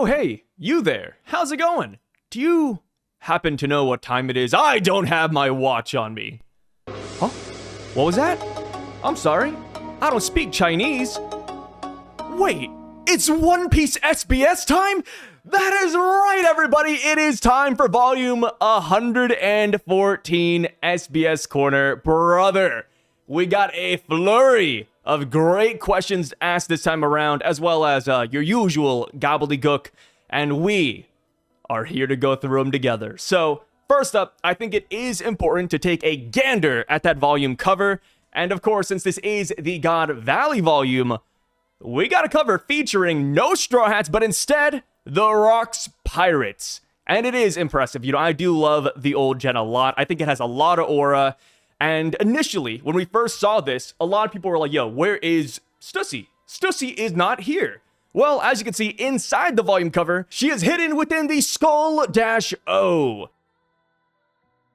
Oh hey, you there, how's it going? Do you happen to know what time it is? I don't have my watch on me. Huh? What was that? I'm sorry, I don't speak Chinese. Wait, it's One Piece SBS time? That is right, everybody. It is time for volume 114 SBS Corner. Brother, we got a flurry of great questions asked this time around, as well as your usual gobbledygook, and we are here to go through them together. So, first up, I think it is important to take a gander at that volume cover, and of course, since this is the God Valley volume, we got a cover featuring no Straw Hats, but instead, the Rocks Pirates. And it is impressive. You know, I do love the old gen a lot. I think it has a lot of aura. And initially, when we first saw this, a lot of people were like, yo, where is Stussy? Stussy is not here. Well, as you can see inside the volume cover, she is hidden within the Skull-O.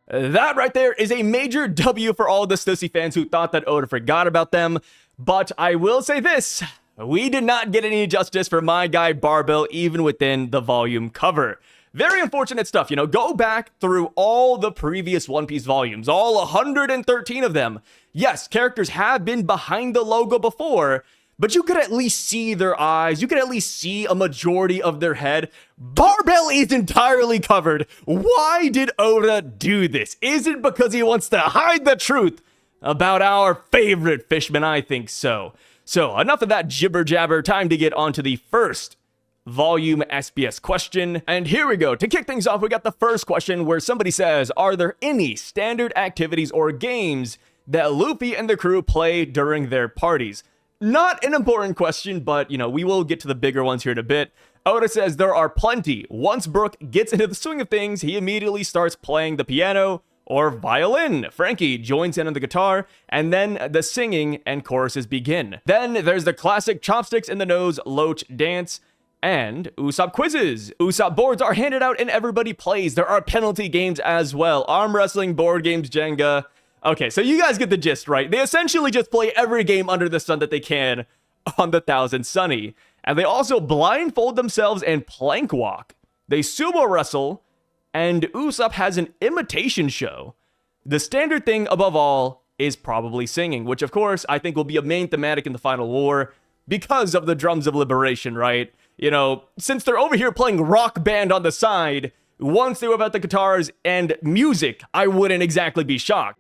That right there is a major W for all the Stussy fans who thought that Oda forgot about them. But I will say this, we did not get any justice for my guy Barbell even within the volume cover. Very unfortunate stuff, you know, go back through all the previous One Piece volumes, all 113 of them. Yes, characters have been behind the logo before, but you could at least see their eyes, you could at least see a majority of their head. Barbell is entirely covered. Why did Oda do this? Is it because he wants to hide the truth about our favorite fishman? I think so. So, enough of that jibber jabber, time to get on to the first volume SBS question. And here we go. To kick things off, we got the first question where somebody says, are there any standard activities or games that Luffy and the crew play during their parties? Not an important question, but, you know, we will get to the bigger ones here in a bit. Oda says there are plenty. Once Brook gets into the swing of things, he immediately starts playing the piano or violin. Frankie joins in on the guitar, and then the singing and choruses begin. Then there's the classic chopsticks in the nose Loach dance, and Usopp quizzes. Usopp boards are handed out and everybody plays. There are penalty games as well. Arm wrestling, board games, Jenga. Okay, so you guys get the gist, right? They essentially just play every game under the sun that they can on the Thousand Sunny. And they also blindfold themselves and plank walk. They sumo wrestle, and Usopp has an imitation show. The standard thing above all is probably singing, which of course I think will be a main thematic in the final war because of the drums of liberation, right? You know, since they're over here playing rock band on the side, once they whip out the guitars and music, I wouldn't exactly be shocked.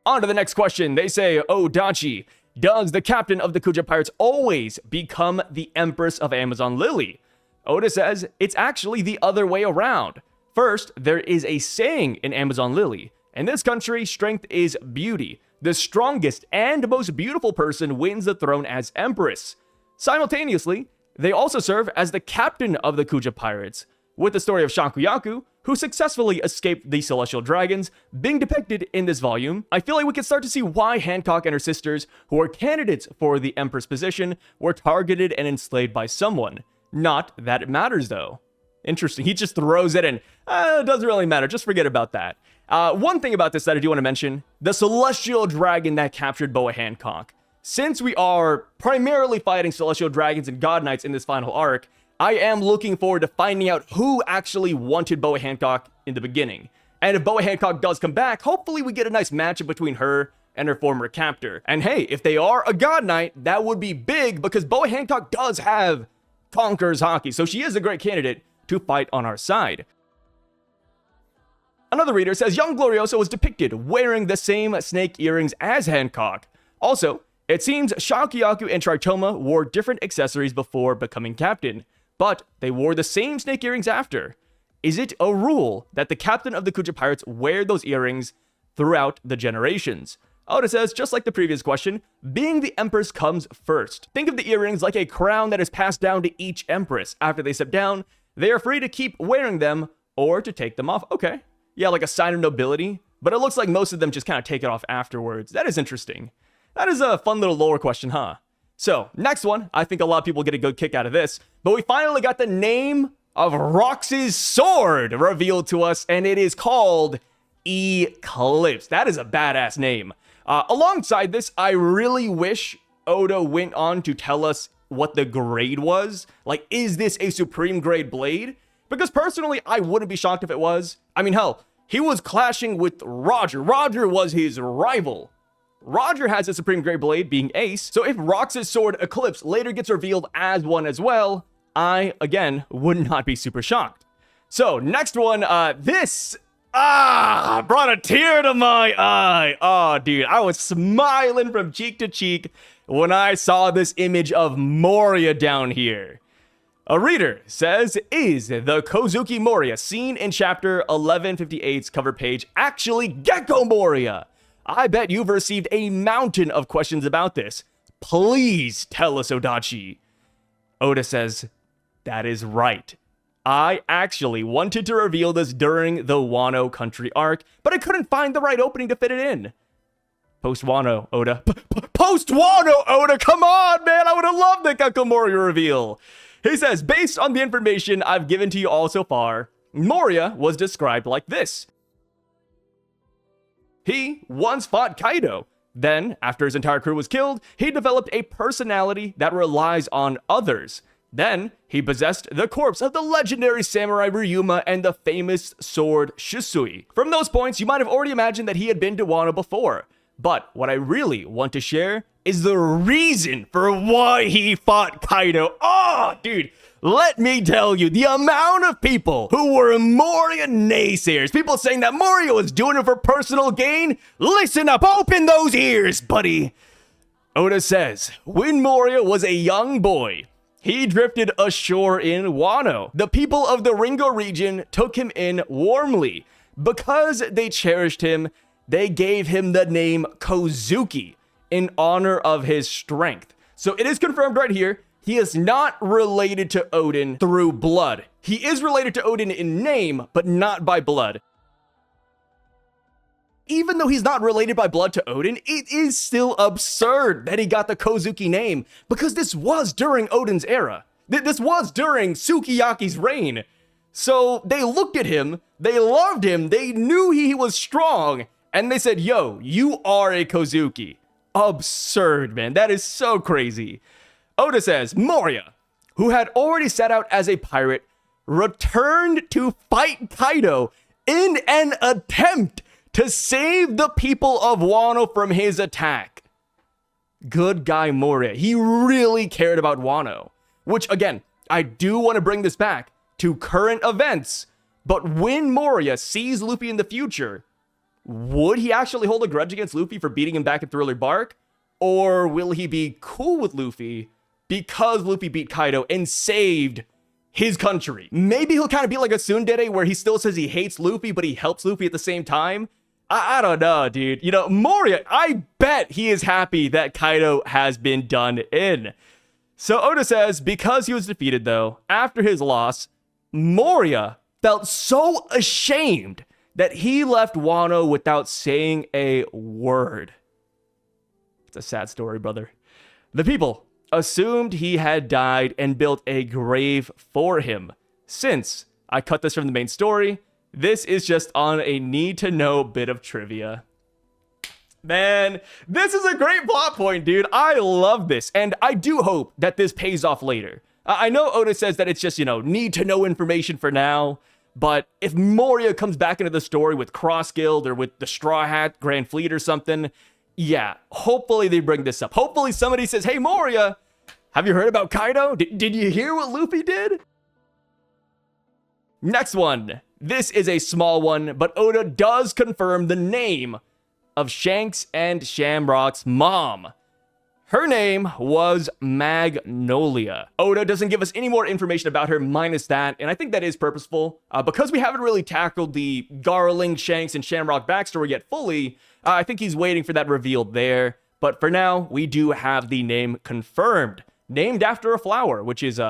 On to the next question. They say, oh, Dachi, does the captain of the Kuja Pirates always become the Empress of Amazon Lily? Oda says it's actually the other way around. First, there is a saying in Amazon Lily. In this country, strength is beauty. The strongest and most beautiful person wins the throne as Empress. Simultaneously, they also serve as the captain of the Kuja Pirates, with the story of Shankuyaku, who successfully escaped the Celestial Dragons, being depicted in this volume. I feel like we can start to see why Hancock and her sisters, who were candidates for the Empress position, were targeted and enslaved by someone. Not that it matters, though. Interesting. He just throws it in. It doesn't really matter. Just forget about that. One thing about this that I do want to mention, the Celestial Dragon that captured Boa Hancock. Since we are primarily fighting Celestial Dragons and God Knights in this final arc, I am looking forward to finding out who actually wanted Boa Hancock in the beginning. And if Boa Hancock does come back, hopefully we get a nice matchup between her and her former captor. And hey, if they are a God Knight, that would be big because Boa Hancock does have Conqueror's Haki, so she is a great candidate to fight on our side. Another reader says young Glorioso was depicted wearing the same snake earrings as Hancock. Also, it seems Shankuyaku and Tritoma wore different accessories before becoming captain, but they wore the same snake earrings after. Is it a rule that the captain of the Kuja Pirates wear those earrings throughout the generations? Oda says, just like the previous question, being the Empress comes first. Think of the earrings like a crown that is passed down to each Empress. After they step down, they are free to keep wearing them or to take them off. Okay. Yeah, like a sign of nobility, but it looks like most of them just kind of take it off afterwards. That is interesting. That is a fun little lore question, huh? So, next one. I think a lot of people get a good kick out of this, but we finally got the name of Rox's sword revealed to us, and it is called Eclipse. That is a badass name. Alongside this, I really wish Oda went on to tell us what the grade was. Like, is this a supreme grade blade? Because personally, I wouldn't be shocked if it was. I mean, hell, he was clashing with Roger. Roger was his rival. Roger has a supreme grade blade, being Ace. So if Rox's sword Eclipse later gets revealed as one as well, I, again, would not be super shocked. So next one, this brought a tear to my eye. Oh, dude, I was smiling from cheek to cheek when I saw this image of Moria down here. A reader says, is the Kozuki Moria seen in chapter 1158's cover page actually Gecko Moria? I bet you've received a mountain of questions about this. Please tell us, Odachi. Oda says, that is right. I actually wanted to reveal this during the Wano country arc, but I couldn't find the right opening to fit it in. Post Wano, Oda. Post Wano, Oda! Come on, man! I would have loved the Gecko Moria reveal. He says, based on the information I've given to you all so far, Moria was described like this. He once fought Kaido. Then, after his entire crew was killed, he developed a personality that relies on others. Then, he possessed the corpse of the legendary samurai Ryuma and the famous sword Shusui. From those points, you might have already imagined that he had been to Wano before. But what I really want to share is the reason for why he fought Kaido. Oh, dude, let me tell you, the amount of people who were Moria naysayers, people saying that Moria was doing it for personal gain, listen up, open those ears, buddy. Oda says, when Moria was a young boy, he drifted ashore in Wano. The people of the Ringo region took him in warmly. Because they cherished him, they gave him the name Kozuki in honor of his strength. So it is confirmed right here, he is not related to Odin through blood. He is related to Odin in name, but not by blood. Even though he's not related by blood to Odin, it is still absurd that he got the Kozuki name, because this was during Odin's era. This was during Sukiyaki's reign. So they looked at him, they loved him, they knew he was strong, and they said, yo, you are a Kozuki. Absurd, man. That is so crazy. Oda says, Moria, who had already set out as a pirate, returned to fight Kaido in an attempt to save the people of Wano from his attack. Good guy Moria. He really cared about Wano. Which, again, I do want to bring this back to current events. But when Moria sees Luffy in the future, would he actually hold a grudge against Luffy for beating him back in Thriller Bark? Or will he be cool with Luffy because Luffy beat Kaido and saved his country? Maybe he'll kind of be like a tsundere where he still says he hates Luffy, but he helps Luffy at the same time. I don't know, dude. You know, Moria, I bet he is happy that Kaido has been done in. So Oda says, because he was defeated, though, after his loss, Moria felt so ashamed that he left Wano without saying a word. It's a sad story, brother. The people assumed he had died and built a grave for him. Since I cut this from the main story, this is just on a need-to-know bit of trivia. Man, this is a great plot point, dude. I love this, and I do hope that this pays off later. I know Oda says that it's just, need-to-know information for now, but if Moria comes back into the story with Cross Guild or with the Straw Hat, Grand Fleet or something, yeah, hopefully they bring this up. Hopefully somebody says, hey, Moria, have you heard about Kaido? Did you hear what Luffy did? Next one. This is a small one, but Oda does confirm the name of Shanks and Shamrock's mom. Her name was Magnolia. Oda doesn't give us any more information about her minus that, and I think that is purposeful. Because we haven't really tackled the Garling, Shanks, and Shamrock backstory yet fully, I think he's waiting for that reveal there. But for now, we do have the name confirmed. Named after a flower, which is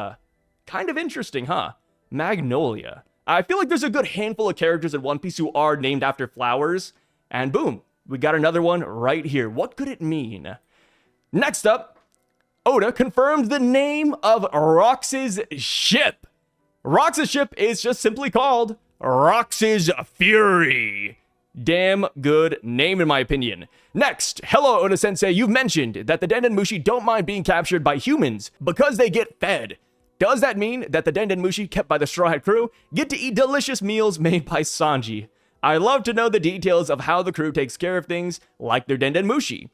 kind of interesting, huh? Magnolia. I feel like there's a good handful of characters in One Piece who are named after flowers. And boom, we got another one right here. What could it mean? Next up, Oda confirmed the name of Rox's ship. Rox's ship is just simply called Rox's Fury. Damn good name in my opinion. Next, hello Oda-sensei, you've mentioned that the Dendenmushi don't mind being captured by humans because they get fed. Does that mean that the Dendenmushi kept by the Straw Hat crew get to eat delicious meals made by Sanji? I love to know the details of how the crew takes care of things like their Dendenmushi.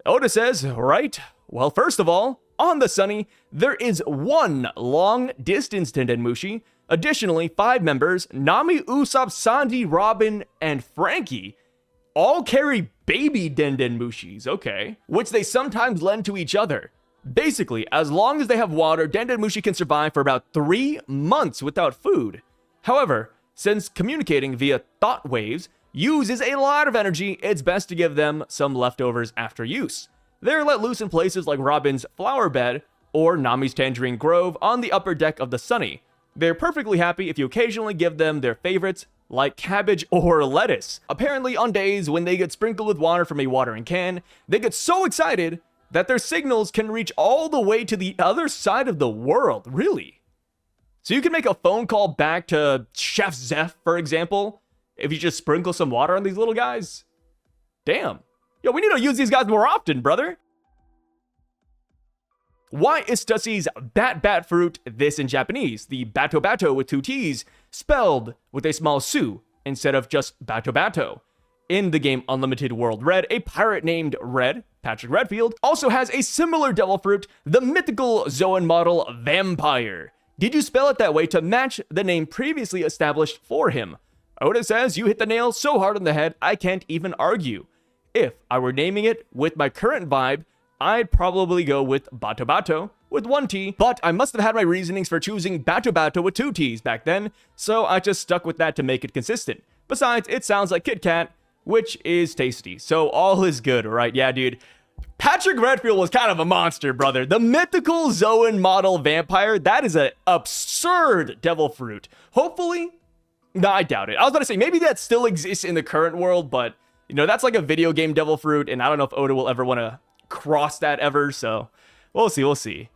Oda says, right, well first of all, on the Sunny, there is one long-distance Dendenmushi. Additionally, 5 members, Nami, Usopp, Sanji, Robin, and Frankie, all carry baby Dendenmushis, okay, which they sometimes lend to each other. Basically, as long as they have water, Dendenmushi can survive for about 3 months without food. However, since communicating via thought waves uses a lot of energy, it's best to give them some leftovers after use. They're let loose in places like Robin's flower bed or Nami's Tangerine Grove on the upper deck of the Sunny. They're perfectly happy if you occasionally give them their favorites, like cabbage or lettuce. Apparently, on days when they get sprinkled with water from a watering can, they get so excited that their signals can reach all the way to the other side of the world. Really? So you can make a phone call back to Chef Zeph, for example, if you just sprinkle some water on these little guys? Damn. Yo, we need to use these guys more often, brother. Why is Stussy's bat fruit this in Japanese? The bato with 2 T's, spelled with a small su instead of just bato. In the game Unlimited World Red, a pirate named Red, Patrick Redfield, also has a similar devil fruit, the mythical Zoan model Vampire. Did you spell it that way to match the name previously established for him? Oda says you hit the nail so hard on the head, I can't even argue. If I were naming it with my current vibe, I'd probably go with Bato with 1 T, but I must have had my reasonings for choosing Bato with 2 T's back then, so I just stuck with that to make it consistent. Besides, it sounds like Kit Kat, which is tasty, so all is good, right? Yeah, dude. Patrick Redfield was kind of a monster, brother. The mythical Zoan model Vampire, that is an absurd devil fruit. Hopefully, no, I doubt it. I was about to say, maybe that still exists in the current world, but, you know, that's like a video game devil fruit, and I don't know if Oda will ever want to cross that ever, so we'll see.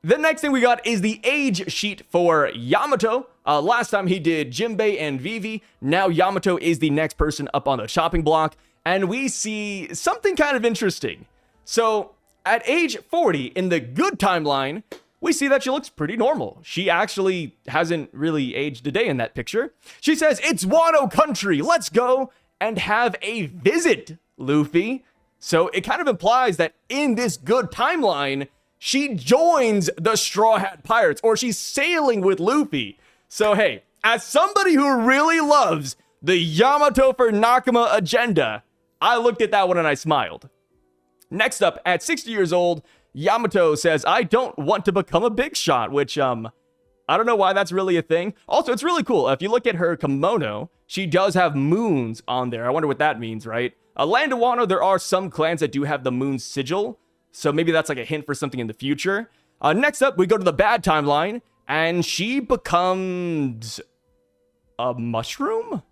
The next thing we got is the age sheet for Yamato. Last time he did Jinbei and Vivi. Now Yamato is the next person up on the chopping block, and we see something kind of interesting. So at age 40 in the good timeline, we see that she looks pretty normal. She actually hasn't really aged a day in that picture. She says, "It's Wano country, let's go and have a visit, Luffy." So it kind of implies that in this good timeline, she joins the Straw Hat Pirates, or she's sailing with Luffy. So hey, as somebody who really loves the Yamato for Nakama agenda, I looked at that one and I smiled. Next up, at 60 years old, Yamato says, "I don't want to become a big shot," which, I don't know why that's really a thing. Also, it's really cool. If you look at her kimono, she does have moons on there. I wonder what that means, right? Land of Wano, there are some clans that do have the moon sigil, so maybe that's like a hint for something in the future. Next up, we go to the bad timeline, and she becomes a mushroom?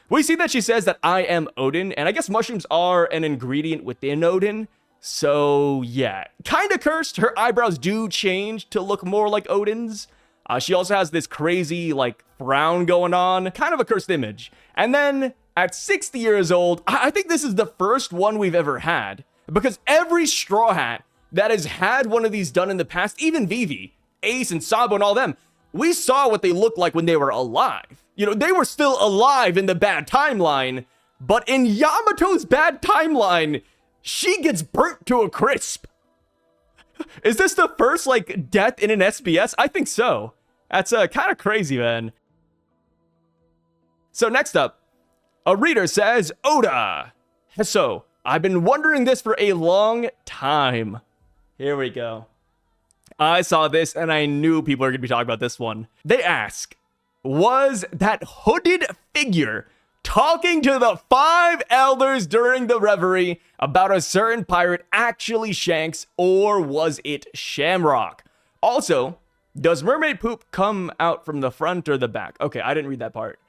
We see that she says that I am Odin, and I guess mushrooms are an ingredient within Odin. So yeah, kind of cursed. Her eyebrows do change to look more like Odin's. She also has this crazy like frown going on, kind of a cursed image. And then at 60 years old, I think this is the first one we've ever had, because every Straw Hat that has had one of these done in the past, even Vivi, Ace and Sabo and all them, we saw what they looked like when they were alive. You know, they were still alive in the bad timeline, but in Yamato's bad timeline, she gets burnt to a crisp. Is this the first, like, death in an SBS? I think so. That's kind of crazy, man. So next up, a reader says, Oda. So, I've been wondering this for a long time. Here we go. I saw this and I knew people are going to be talking about this one. They ask, was that hooded figure talking to the 5 elders during the reverie about a certain pirate actually Shanks, or was it Shamrock? Also, does mermaid poop come out from the front or the back? Okay, I didn't read that part.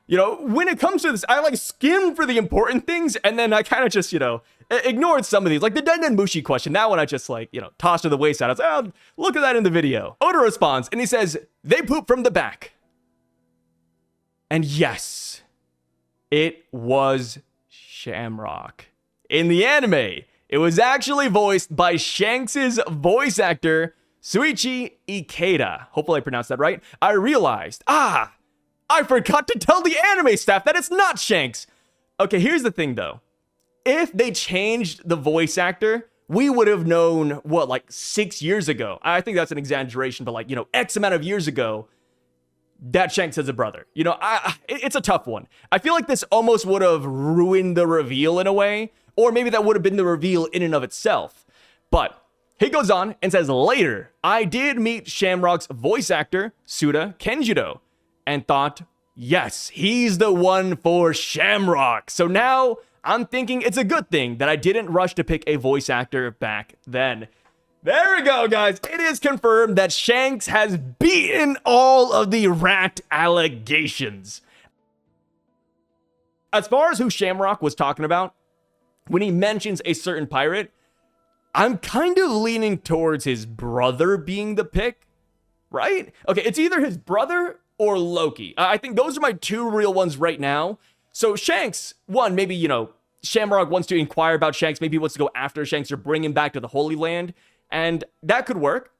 You know, when it comes to this, I like skim for the important things, and then I kind of just, you know, ignored some of these. Like the Dendenmushi question, that one I just like, you know, tossed to the wayside. I was like, oh, look at that in the video. Oda responds, and he says, they poop from the back. And yes, it was Shamrock. In the anime, it was actually voiced by Shanks' voice actor, Shuichi Ikeda. Hopefully I pronounced that right. I realized, I forgot to tell the anime staff that it's not Shanks. Okay, here's the thing though. If they changed the voice actor, we would have known, what, like 6 years ago? I think that's an exaggeration, but like, X amount of years ago, that Shanks has a brother. It's a tough one. I feel like this almost would have ruined the reveal in a way, or maybe that would have been the reveal in and of itself. But he goes on and says, later, I did meet Shamrock's voice actor, Suda Kenjiro, and thought, yes, he's the one for Shamrock. So now I'm thinking it's a good thing that I didn't rush to pick a voice actor back then. There we go, guys. It is confirmed that Shanks has beaten all of the rat allegations. As far as who Shamrock was talking about, when he mentions a certain pirate, I'm kind of leaning towards his brother being the pick, right? Okay, it's either his brother or Loki. I think those are my two real ones right now. So Shanks, one, maybe, Shamrock wants to inquire about Shanks. Maybe he wants to go after Shanks or bring him back to the Holy Land. And that could work.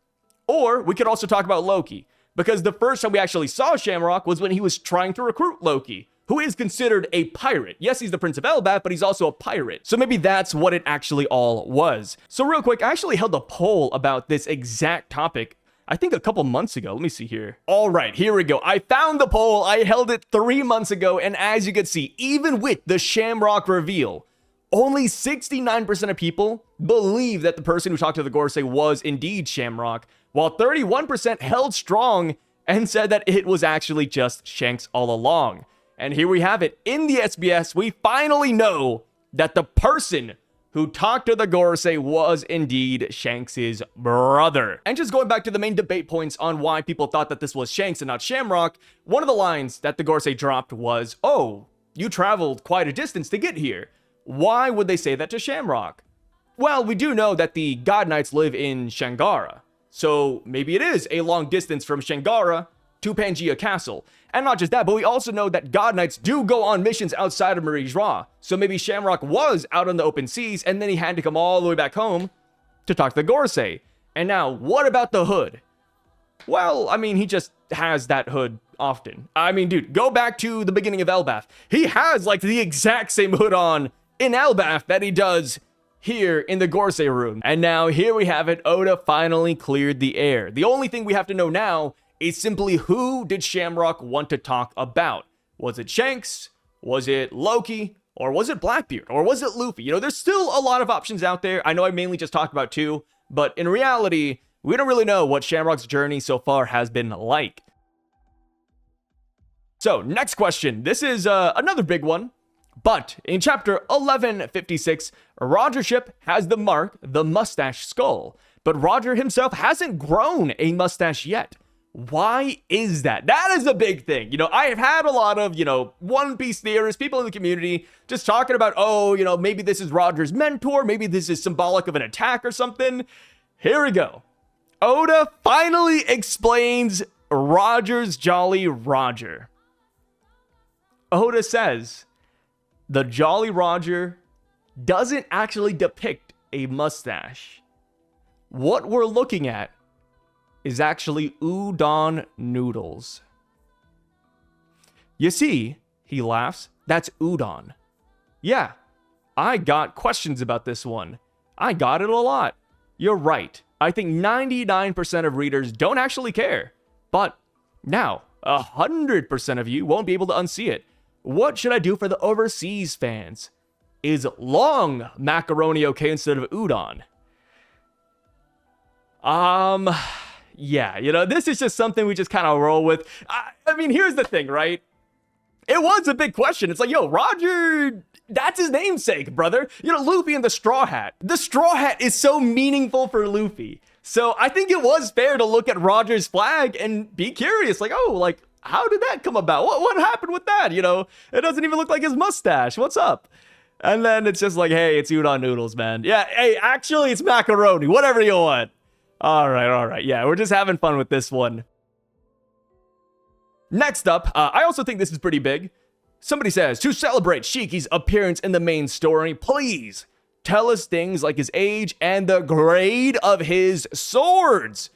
Or we could also talk about Loki. Because the first time we actually saw Shamrock was when he was trying to recruit Loki, who is considered a pirate. Yes, he's the Prince of Elbaf, but he's also a pirate. So maybe that's what it actually all was. So real quick, I actually held a poll about this exact topic, I think a couple months ago. Let me see here. All right, here we go. I found the poll. I held it 3 months ago. And as you can see, even with the Shamrock reveal, only 69% of people believe that the person who talked to the Gorosei was indeed Shamrock, while 31% held strong and said that it was actually just Shanks all along. And here we have it. In the SBS, we finally know that the person who talked to the Gorosei was indeed Shanks' brother. And just going back to the main debate points on why people thought that this was Shanks and not Shamrock, one of the lines that the Gorosei dropped was, oh, you traveled quite a distance to get here. Why would they say that to Shamrock? Well, we do know that the God Knights live in Shangara, so maybe it is a long distance from Shangara to Pangaea Castle. And not just that, but we also know that God Knights do go on missions outside of Marie-Joie. So maybe Shamrock was out on the open seas, and then he had to come all the way back home to talk to the Gorosei. And now, what about the hood? Well, I mean, he just has that hood often. I mean, dude, go back to the beginning of Elbaf. He has, like, the exact same hood on in Elbaf that he does here in the Gorosei room. And now, here we have it. Oda finally cleared the air. The only thing we have to know now is simply who did Shamrock want to talk about? Was it Shanks? Was it Loki? Or was it Blackbeard? Or was it Luffy? There's still a lot of options out there. I know I mainly just talked about two, but in reality, we don't really know what Shamrock's journey so far has been like. So, next question. This is another big one. But in chapter 1156, Roger's ship has the mark, the mustache skull. But Roger himself hasn't grown a mustache yet. Why is that? That is a big thing. I have had a lot of, One Piece theorists, people in the community, just talking about, oh, maybe this is Roger's mentor. Maybe this is symbolic of an attack or something. Here we go. Oda finally explains Roger's Jolly Roger. Oda says, the Jolly Roger doesn't actually depict a mustache. What we're looking at is actually udon noodles. You see, he laughs, that's udon. Yeah, I got questions about this one. I got it a lot. You're right. I think 99% of readers don't actually care. But now, 100% of you won't be able to unsee it. What should I do for the overseas fans? Is long macaroni okay instead of udon? Yeah, this is just something we just kind of roll with. I mean, here's the thing, right? It was a big question. It's like, yo, Roger, that's his namesake, brother. Luffy and the Straw Hat. The Straw Hat is so meaningful for Luffy. So I think it was fair to look at Roger's flag and be curious, like, oh, like, how did that come about? What happened with that? It doesn't even look like his mustache. What's up? And then it's just like, hey, it's udon noodles, man. Yeah, hey, actually, it's macaroni. Whatever you want. All right. Yeah, we're just having fun with this one. Next up, I also think this is pretty big. Somebody says, to celebrate Shiki's appearance in the main story, please tell us things like his age and the grade of his swords.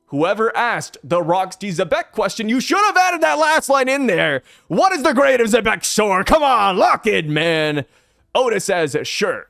Whoever asked the Roxy Zebek question, you should have added that last line in there. What is the grade of Zebek's sword? Come on, lock it, man. Oda says, sure.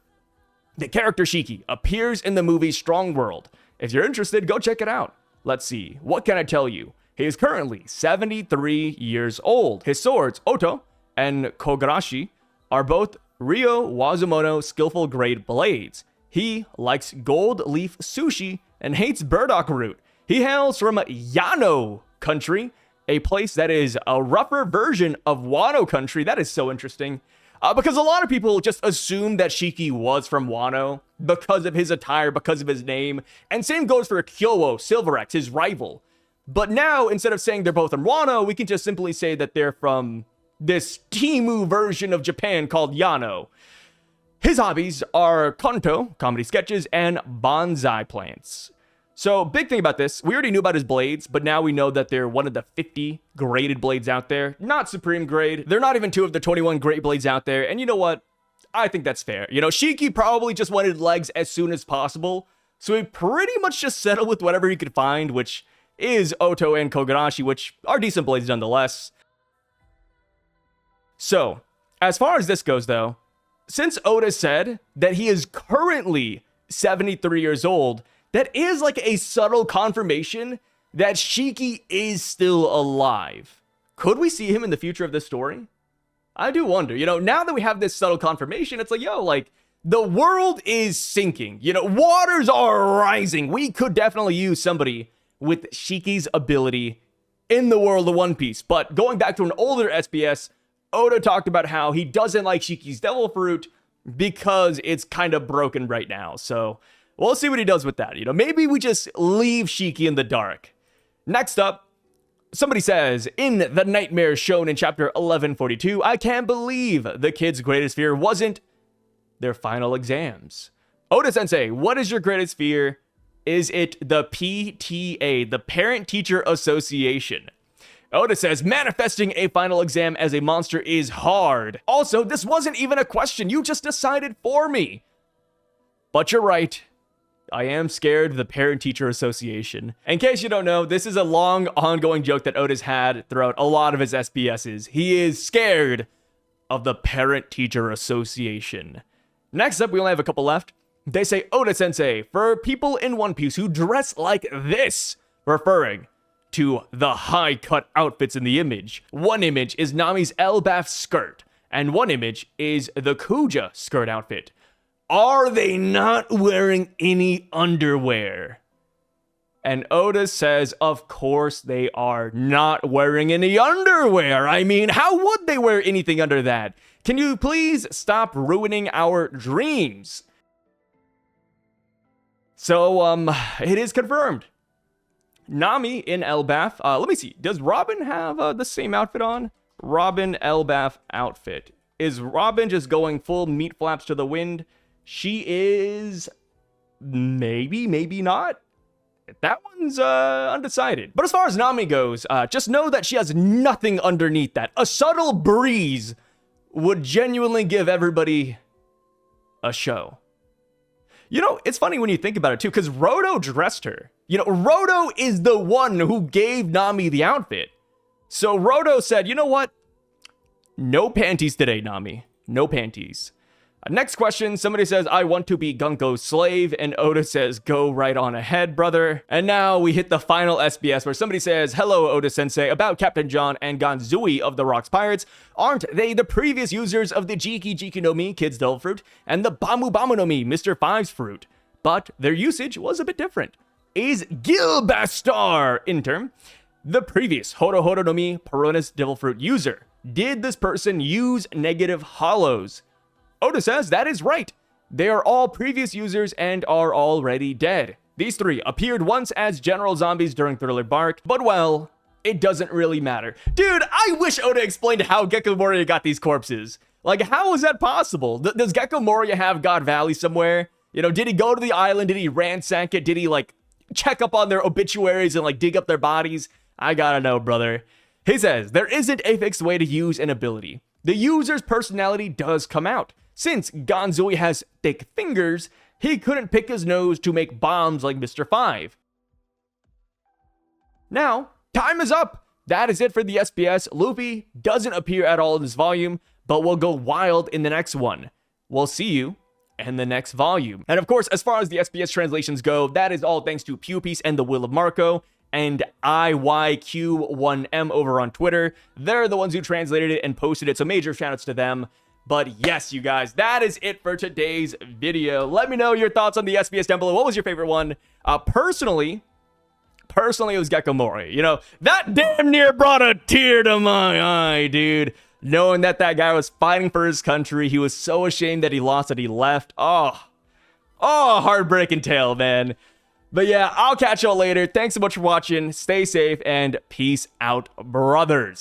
The character Shiki appears in the movie Strong World. If you're interested, go check it out. Let's see. What can I tell you? He is currently 73 years old. His swords, Oto and Kogarashi, are both Ryo Wazumono skillful grade blades. He likes gold leaf sushi and hates burdock root. He hails from Yano country, a place that is a rougher version of Wano country. That is so interesting. Because a lot of people just assume that Shiki was from Wano because of his attire, because of his name. And same goes for Kyowo Silverex, his rival. But now, instead of saying they're both from Wano, we can just simply say that they're from this Timu version of Japan called Yano. His hobbies are konto, comedy sketches, and bonsai plants. So, big thing about this, we already knew about his blades, but now we know that they're one of the 50 graded blades out there. Not supreme grade. They're not even 2 of the 21 great blades out there. And you know what? I think that's fair. You know, Shiki probably just wanted legs as soon as possible. So he pretty much just settled with whatever he could find, which is Oto and Kogarashi, which are decent blades nonetheless. So, as far as this goes though, since Oda said that he is currently 73 years old, that is like a subtle confirmation that Shiki is still alive. Could we see him in the future of this story? I do wonder. You know, now that we have this subtle confirmation, it's like, yo, like, the world is sinking. You know, waters are rising. We could definitely use somebody with Shiki's ability in the world of One Piece. But going back to an older SBS, Oda talked about how he doesn't like Shiki's Devil Fruit because it's kind of broken right now. So we'll see what he does with that. You know, maybe we just leave Shiki in the dark. Next up, somebody says, in the nightmare shown in chapter 1142, I can't believe the kids' greatest fear wasn't their final exams. Oda-sensei, what is your greatest fear? Is it the PTA, the Parent Teacher Association? Oda says, manifesting a final exam as a monster is hard. Also, this wasn't even a question. You just decided for me. But you're right. I am scared of the Parent Teacher Association. In case you don't know, this is a long, ongoing joke that Oda's had throughout a lot of his SBSs. He is scared of the Parent Teacher Association. Next up, we only have a couple left. They say, Oda-sensei, for people in One Piece who dress like this, referring to the high-cut outfits in the image. One image is Nami's Elbaf skirt, and one image is the Kuja skirt outfit. Are they not wearing any underwear? And Oda says, of course they are not wearing any underwear. I mean, how would they wear anything under that? Can you please stop ruining our dreams? So, it is confirmed. Nami in Elbaf. Let me see. Does Robin have the same outfit on? Robin Elbaf outfit. Is Robin just going full meat flaps to the wind? She is... maybe, maybe not. That one's undecided. But as far as Nami goes, just know that she has nothing underneath that. A subtle breeze would genuinely give everybody a show. You know, it's funny when you think about it too, because Roto dressed her. You know, Roto is the one who gave Nami the outfit. So Roto said, you know what? No panties today, Nami. No panties. Next question, somebody says, I want to be Gunko's slave, and Oda says, go right on ahead, brother. And now we hit the final SBS where somebody says, hello, Oda-sensei, about Captain John and Ganzui of the Rocks Pirates. Aren't they the previous users of the Jiki Jiki no Mi, Kid's Devil Fruit, and the Bamu Bamu no Mi, Mr. Five's Fruit? But their usage was a bit different. Is Gilbastar, in term, the previous Horo Horo no Mi, Peronis Devil Fruit user? Did this person use negative hollows? Oda says that is right. They are all previous users and are already dead. These three appeared once as general zombies during Thriller Bark, but well, it doesn't really matter. Dude, I wish Oda explained how Gecko Moria got these corpses. Like, how is that possible? Does Gecko Moria have God Valley somewhere? You know, did he go to the island? Did he ransack it? Did he, like, check up on their obituaries and, like, dig up their bodies? I gotta know, brother. He says, there isn't a fixed way to use an ability. The user's personality does come out. Since Gonzui has thick fingers, he couldn't pick his nose to make bombs like Mr. 5. Now, time is up. That is it for the SBS. Luffy doesn't appear at all in this volume, but will go wild in the next one. We'll see you in the next volume. And of course, as far as the SBS translations go, that is all thanks to Piece and the Will of Marco and IYQ1M over on Twitter. They're the ones who translated it and posted it, so major shoutouts to them. But yes, you guys, that is it for today's video. Let me know your thoughts on the SBS down below. What was your favorite one? Personally, it was Gecko Moria. You know, that damn near brought a tear to my eye, dude. Knowing that guy was fighting for his country. He was so ashamed that he lost, that he left. Oh, heartbreaking tale, man. But yeah, I'll catch y'all later. Thanks so much for watching. Stay safe and peace out, brothers.